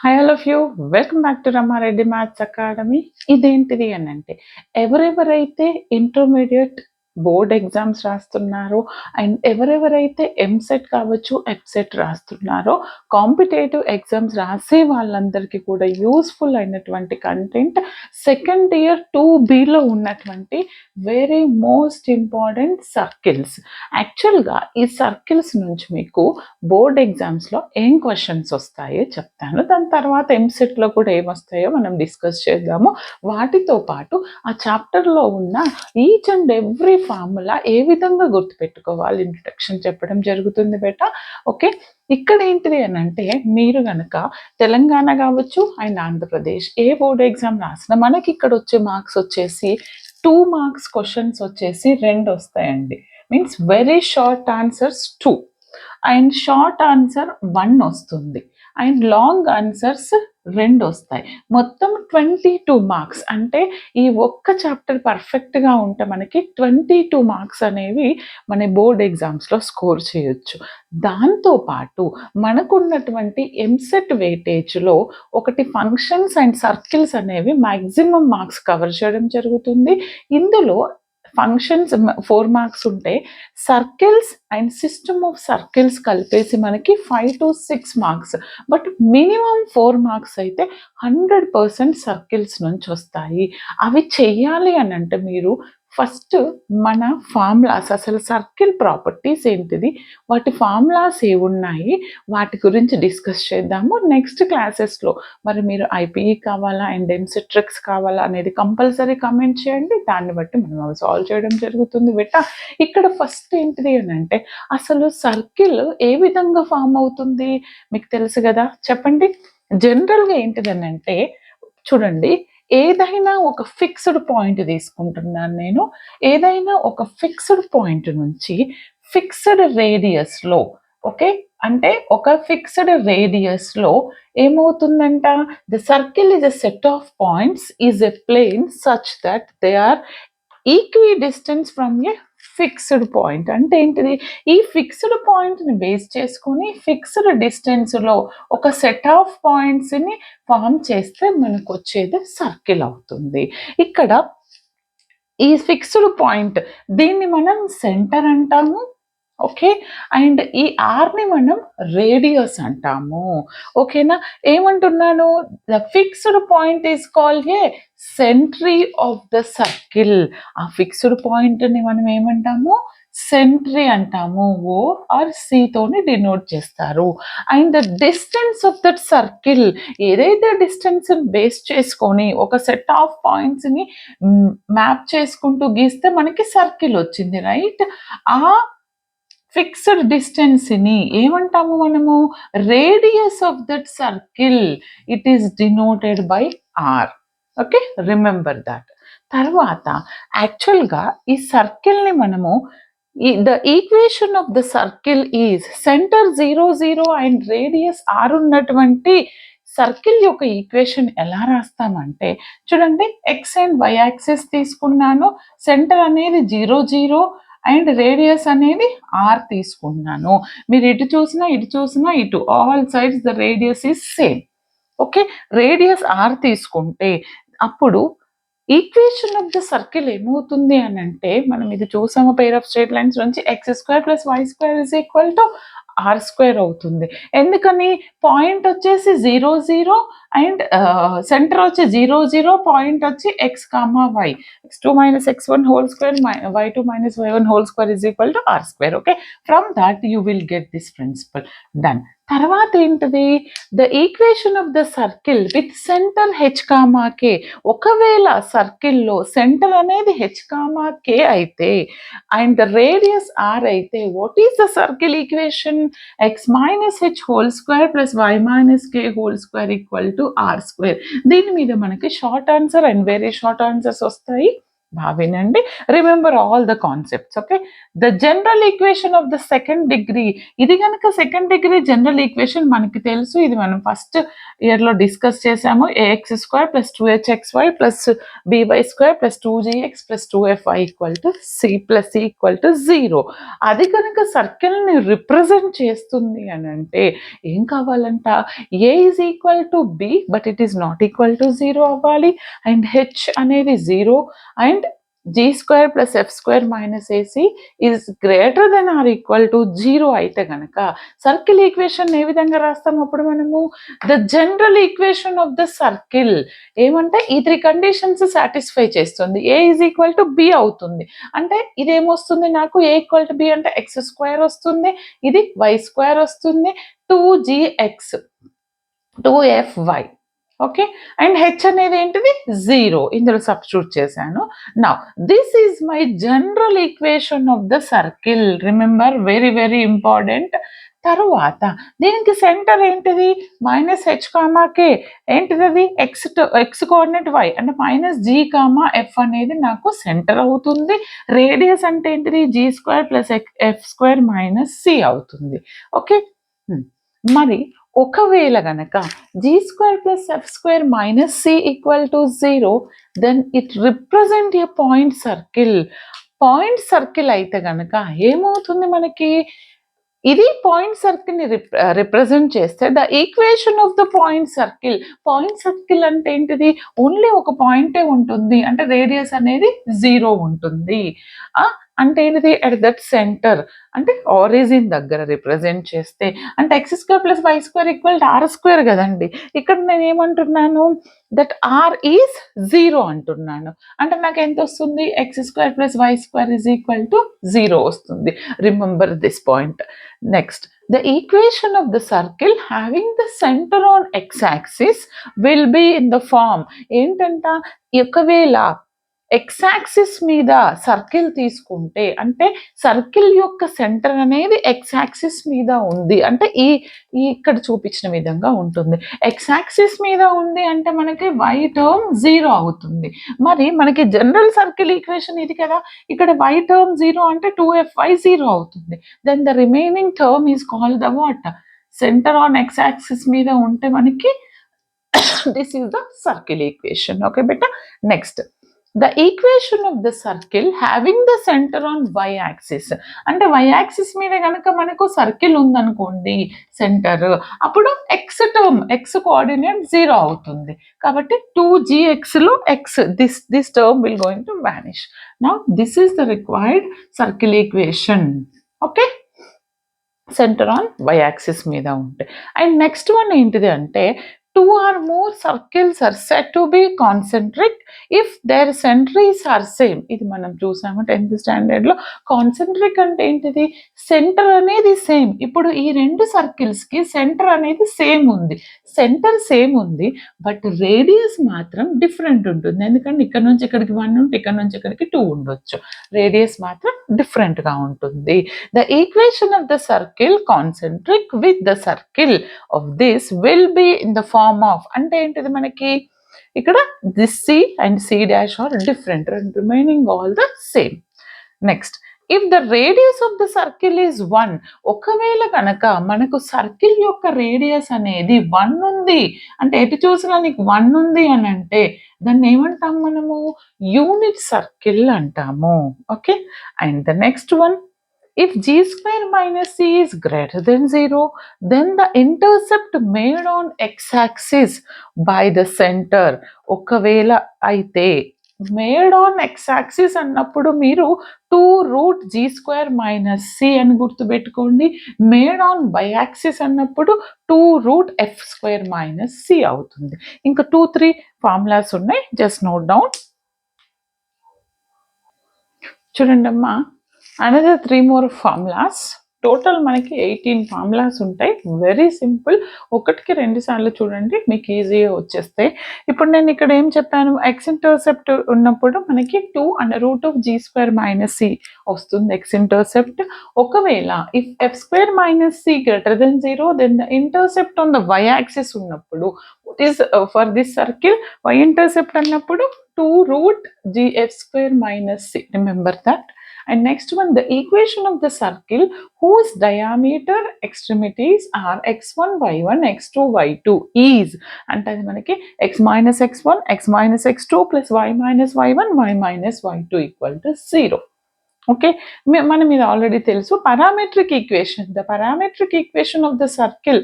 Hi all of you. Welcome back to Rama Reddy maths academy. ఇదేంటిది అని అంటే ఎవరెవరైతే ఇంటర్మీడియట్ బోర్డ్ ఎగ్జామ్స్ రాస్తున్నారో అండ్ ఎవరెవరైతే ఎంసెట్ కావచ్చు ఎఫ్సెట్ రాస్తున్నారో కాంపిటేటివ్ ఎగ్జామ్స్ రాసే వాళ్ళందరికీ కూడా యూస్ఫుల్ అయినటువంటి కంటెంట్ సెకండ్ ఇయర్ 2Bలో ఉన్నటువంటి వెరీ మోస్ట్ ఇంపార్టెంట్ సర్కిల్స్. యాక్చువల్గా ఈ సర్కిల్స్ నుంచి మీకు బోర్డ్ ఎగ్జామ్స్లో ఏం క్వశ్చన్స్ వస్తాయో చెప్తాను. దాని తర్వాత ఎంసెట్లో కూడా ఏమొస్తాయో మనం డిస్కస్ చేద్దాము. వాటితో పాటు ఆ చాప్టర్లో ఉన్న ఈచ్ అండ్ ఎవ్రీ ఫార్ములా ఏ విధంగా గుర్తుపెట్టుకోవాలి ఇంట్రడక్షన్ చెప్పడం జరుగుతుంది బేటా. ఓకే, ఇక్కడ ఏంటిది అని అంటే మీరు కనుక తెలంగాణ కావచ్చు and Andhra Pradesh A board exam రాసినా మనకి ఇక్కడ వచ్చే మార్క్స్ వచ్చేసి 2 మార్క్స్ క్వశ్చన్స్ వచ్చేసి 2 వస్తాయండి. Means very short answers 2 and short answer 1 వస్తుంది అండ్ లాంగ్ ఆన్సర్స్ 2 వస్తాయి. మొత్తం 22 మార్క్స్. అంటే ఈ ఒక్క చాప్టర్ పర్ఫెక్ట్గా ఉంటే మనకి 22 మార్క్స్ అనేవి మన బోర్డ్ ఎగ్జామ్స్లో స్కోర్ చేయొచ్చు. దాంతోపాటు మనకున్నటువంటి ఎంసెట్ వెయిటేజ్లో ఒకటి ఫంక్షన్స్ అండ్ సర్కిల్స్ అనేవి మ్యాక్సిమం మార్క్స్ కవర్ చేయడం జరుగుతుంది. ఇందులో ఫంక్షన్స్ 4 మార్క్స్ ఉంటే circles and system of circles కలిపేసి మనకి 5 to 6 marks. But minimum 4 marks అయితే 100% సర్కిల్స్ నుంచి వస్తాయి. అవి చెయ్యాలి అని అంటే మీరు ఫస్ట్ మన ఫార్ములాస్, అసలు సర్కిల్ ప్రాపర్టీస్ ఏంటిది, వాటి ఫార్ములాస్ ఏమున్నాయి, వాటి గురించి డిస్కస్ చేద్దాము నెక్స్ట్ క్లాసెస్లో. మరి మీరు ఐపీఈ కావాలా అండ్ ఎంసెట్ ట్రిక్స్ కావాలా అనేది కంపల్సరీ కమెంట్ చేయండి. దాన్ని బట్టి మనం అవి సాల్వ్ చేయడం జరుగుతుంది బేటా. ఇక్కడ ఫస్ట్ ఏంటిది అని అంటే అసలు సర్కిల్ ఏ విధంగా ఫామ్ అవుతుంది మీకు తెలుసు కదా, చెప్పండి. జనరల్గా ఏంటిదని అంటే చూడండి, ఏదైనా ఒక ఫిక్స్డ్ పాయింట్ తీసుకుంటున్నాను నేను. ఏదైనా ఒక ఫిక్స్డ్ పాయింట్ నుంచి ఫిక్స్డ్ రేడియస్లో, ఓకే, అంటే ఒక ఫిక్స్డ్ రేడియస్లో ఏమవుతుందంట, the circle is a set of points is a plane such that they are equidistant from a fixed point. అంటే ఏంటిది, ఈ ఫిక్స్డ్ పాయింట్ని బేస్ చేసుకొని ఫిక్స్డ్ డిస్టెన్స్లో ఒక సెట్ ఆఫ్ పాయింట్స్ని ఫామ్ చేస్తే మనకు వచ్చేది సర్కిల్ అవుతుంది. ఇక్కడ ఈ ఫిక్స్డ్ పాయింట్ దీన్ని మనం సెంటర్ అంటాము, ఓకే, అండ్ ఈ ఆర్ని మనం రేడియస్ అంటాము. ఓకేనా, ఏమంటున్నాను, the fixed point is called a centre of the circle. ఆ ఫిక్స్డ్ పాయింట్ని మనం ఏమంటాము, సెంట్రీ అంటాము. ఓ ఆర్ సి తోని డినోట్ చేస్తారు. And the distance of that circle, ఏదైతే డిస్టెన్స్ బేస్ చేసుకొని ఒక సెట్ ఆఫ్ పాయింట్స్ని మ్యాప్ చేసుకుంటూ గీస్తే మనకి సర్కిల్ వచ్చింది, రైట్. ఆ ఫిక్స్డ్ డిస్టెన్స్ని ఏమంటాము మనము, radius of that circle. It is denoted by R. Okay, remember that. తర్వాత యాక్చువల్గా ఈ సర్కిల్ని మనము the equation of the circle is centre 0 0 and radius R ఉన్నటువంటి సర్కిల్ యొక్క ఈక్వేషన్ ఎలా రాస్తామంటే చూడండి, ఎక్స్ అండ్ వై యాక్సిస్ తీసుకున్నాను, సెంటర్ అనేది 0 0 అండ్ రేడియస్ అనేది ఆర్ తీసుకున్నాను. మీరు ఇటు చూసినా ఇటు all sides the radius is same. Okay, radius R తీసుకుంటే అప్పుడు ఈక్వేషన్ ఆఫ్ ద సర్కిల్ ఏమవుతుంది అని అంటే మనం ఇది చూసాము, పెయిర్ ఆఫ్ స్ట్రేట్ లైన్స్ నుంచి x² + y² = r² అవుతుంది. ఎందుకని, పాయింట్ వచ్చేసి 0 0 అండ్ సెంటర్ వచ్చి 0 0, పాయింట్ వచ్చి x, y. x2 - x1 whole square y2 - y1 whole square = r². Okay, from that you will get this principle. Done. తర్వాత ఏంటిది, the equation of the circle with centre h, k. ఒకవేళ సర్కిల్లో centre అనేది h, k అయితే and the radius r అయితే what is the circle equation, x - h whole square + y - k whole square = r². దీని మీద మనకి short answer and very short answers వస్తాయి. బాగా వినండి, remember all the concepts. Okay, the general equation of the second degree, ఇది కనుక second degree general equation మనకి తెలుసు, ఇది మనం ఫస్ట్ ఇయర్లో డిస్కస్ చేసాము. ax square plus 2hxy plus by square plus 2gx plus 2fy equal to c plus c equal to 0. అది కనుక సర్కిల్ని రిప్రజెంట్ చేస్తుంది అని అంటే ఏం కావాలంట, a is equal to b but it is not equal to 0 అవ్వాలి, and h అనేది 0, and g square plus f square minus ac is greater than or equal to 0 అయితే కనుక సర్కిల్ ఈక్వేషన్ ఏ విధంగా రాస్తాం అప్పుడు మనము, the general equation of the circle ఏమంటే ఈ 3 కండిషన్స్ సాటిస్ఫై చేస్తుంది, a is equal to b అవుతుంది. అంటే ఇదేమొస్తుంది నాకు, a ఈక్వల్ టు b అంటే x స్క్వేర్ వస్తుంది, ఇది y స్క్వేర్ వస్తుంది, 2gx 2fy. Okay, and H అనేది ఏంటిది 0, ఇందులో సబ్స్టిట్యూట్ చేశాను. Now this is my general equation of the circle, remember very very important. తరువాత దీనికి సెంటర్ ఏంటిది, మైనస్ హెచ్ కామాకే ఏంటిది, అది ఎక్స్ కోఆర్డినేట్ వై అంటే మైనస్ జీ కామా ఎఫ్ అనేది నాకు సెంటర్ అవుతుంది. రేడియస్ అంటే ఏంటిది, G square plus F square minus C అవుతుంది. ఓకే, మరి ఒకవేళ గనక G square plus F square minus C equal to 0, then it represent a point circle. Point circle అయితే గనక ఏమవుతుంది మనకి, ఇది పాయింట్ సర్కిల్ ని రిప్రజెంట్ చేస్తే the equation of the point circle, point circle అంటే ఏంటిది, ఓన్లీ ఒక పాయింటే ఉంటుంది, అంటే రేడియస్ అనేది 0 ఉంటుంది. అంటే ఏంటిది, అట్ దట్ సెంటర్ అంటే ఆరిజిన్ దగ్గర రిప్రజెంట్ చేస్తే, అంటే X square plus why square equal to R square కదండి. ఇక్కడ నేను ఏమంటున్నాను, దట్ ఆర్ ఈజ్ 0 అంటున్నాను. అంటే నాకు ఎంత వస్తుంది, X square plus why square is equal to 0 వస్తుంది. Remember this point. Next, the equation of the circle having the center on x-axis will be in the form ఏంటంట, ఒకవేళ ఎక్స్ యాక్సిస్ మీద circle తీసుకుంటే, అంటే సర్కిల్ యొక్క centre అనేది X axis మీద ఉంది అంటే ఈ ఇక్కడ చూపించిన విధంగా ఉంటుంది. ఎక్స్ యాక్సిస్ మీద ఉంది అంటే మనకి వై టర్మ్ 0 అవుతుంది. మరి మనకి జనరల్ సర్కిల్ ఈక్వేషన్ ఇది కదా, ఇక్కడ వై టర్మ్ 0 అంటే 2fy 0 అవుతుంది. Then the remaining term is called the what, centre on X axis మీద ఉంటే మనకి this is the circle equation. Okay బెటా. Next, the equation of the circle having the center on y-axis, అంటే y-axis మీద కనుక మనకు circle ఉందనుకోండి centre, అప్పుడు x టర్మ్ x కోఆర్డినేట్ 0 అవుతుంది. కాబట్టి 2gx లో x, this term will going to vanish. Now this is the required circle equation. Okay, centre on y-axis మీద ఉంటే. అండ్ నెక్స్ట్ వన్ ఏంటిది అంటే, 2 or more circles are said to be concentric if their centers are same. ఇది మనం చూసాము 10th standard లో. Concentric అంటే ఏంటిది, సెంటర్ అనేది సేమ్. ఇప్పుడు ఈ రెండు సర్కిల్స్ కి సెంటర్ అనేది సేమ్ ఉంది, సెంటర్ సేమ్ ఉంది, బట్ రేడియస్ మాత్రం డిఫరెంట్ ఉంటుంది. ఎందుకంటే ఇక్కడ నుంచి ఇక్కడికి 1 ఉంటే ఇక్కడ నుంచి ఇక్కడికి 2 ఉండొచ్చు, రేడియస్ మాత్రం డిఫరెంట్ గా ఉంటుంది. The equation of the circle concentric with the circle of this will be in the form of, అంటే ఏంటిది మనకి ఇక్కడ this C and C dash are different and remaining all the same. Next, if the radius of the circle is 1, ఒకవేళ కనుక మనకు circle యొక్క radius అనేది 1 ఉంది అంటే, ఎటు చూసినా నీకు 1 ఉంది అని అంటే దాన్ని ఏమంటాం మనము, యూనిట్ సర్కిల్ అంటాము. Okay, and the next one, if g square minus c is greater than 0, then the intercept made on x-axis by the center, ఒకవేళ అయితే మేడ్ ఆన్ x-axis అన్నప్పుడు మీరు 2√g square minus c అని గుర్తుపెట్టుకోండి. Made on y-axis అన్నప్పుడు 2√f square minus c అవుతుంది. ఇంకా 2-3 formulas ఉన్నాయి, జస్ట్ నోట్ డౌన్. చూడండి అమ్మా, another 3 more formulas. టోటల్ మనకి 18 ఫార్ములాస్ ఉంటాయి. వెరీ సింపుల్, ఒకటికి 2 సార్లు చూడండి మీకు ఈజీగా వచ్చేస్తాయి. ఇప్పుడు నేను ఇక్కడ ఏం చెప్పాను, ఎక్స్ ఇంటర్సెప్ట్ ఉన్నప్పుడు మనకి 2√g² మైనస్ సి వస్తుంది ఎక్స్ ఇంటర్సెప్ట్. ఒకవేళ if f square minus c greater than 0, then the intercept on the y axis ఉన్నప్పుడు is for this circle y intercept అన్నప్పుడు 2 root gf square minus c. Remember that. And next one, the equation of the circle whose diameter extremities are x1 y1 x2 y2 is అంటే అది మనకి x minus x1 x minus x2 plus y minus y1 y minus y2 equal to 0. Okay, మనం ఇది already తెలుసు. parametric equation, the parametric equation of the circle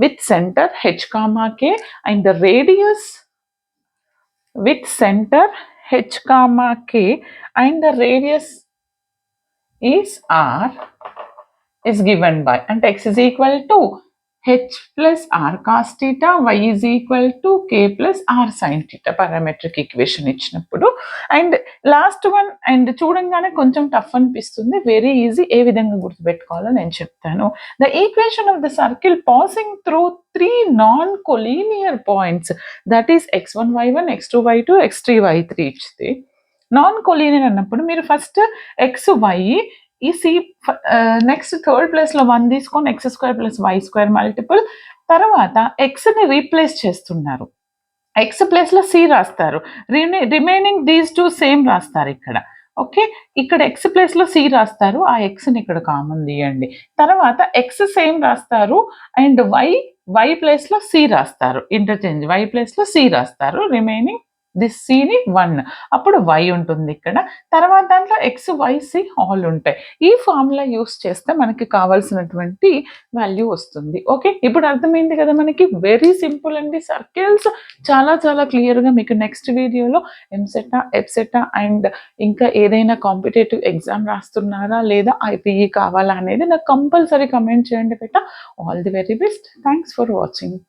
with center h comma k and the radius with center h comma k and the radius is r is given by, and x is equal to h plus r cos theta, y is equal to k plus r sin theta, parametric equation ఇచ్చినప్పుడు. And last one, and చూడంగానే కొంచెం tough అనిపిస్తుంది, very easy. ఏ విధంగా గుర్తుపెట్టుకోవాలో నేను చెప్తాను. The equation of the circle passing through 3 non collinear points, that is x1 y1 x2 y2 x3 y3 ఇచ్చితే, non collinear అన్నప్పుడు మీరు ఫస్ట్ ఎక్స్ వై ఈ సి, నెక్స్ట్ థర్డ్ ప్లేస్లో 1 తీసుకొని x square plus why square multiple, తర్వాత ఎక్స్ని replace చేస్తున్నారు, x ప్లేస్లో సి రాస్తారు, రిమైనింగ్ దీస్ టూ సేమ్ రాస్తారు ఇక్కడ. ఓకే, ఇక్కడ ఎక్స్ ప్లేస్లో సి రాస్తారు, ఆ ఎక్స్ని ఇక్కడ కామన్ తీయండి. తర్వాత ఎక్స్ సేమ్ రాస్తారు అండ్ వై ప్లేస్లో సి రాస్తారు, ఇంటర్చేంజ్ వై ప్లేస్లో సి రాస్తారు, రిమైనింగ్ దిస్ సిని 1, అప్పుడు y ఉంటుంది ఇక్కడ. తర్వాత దాంట్లో x y c ఆల్ ఉంటాయి. ఈ ఫార్ములా యూస్ చేస్తే మనకి కావాల్సినటువంటి వాల్యూ వస్తుంది. ఓకే, ఇప్పుడు అర్థమైంది కదా మనకి. వెరీ సింపుల్ అండి. సర్కిల్స్ చాలా చాలా క్లియర్గా మీకు నెక్స్ట్ వీడియోలో ఎంసెటా ఎఫ్సెటా అండ్ ఇంకా ఏదైనా కాంపిటేటివ్ ఎగ్జామ్ రాస్తున్నారా లేదా ఐపీఈ కావాలా అనేది నాకు కంపల్సరీ కమెంట్ చేయండి బేటా. All the very best. Thanks for watching.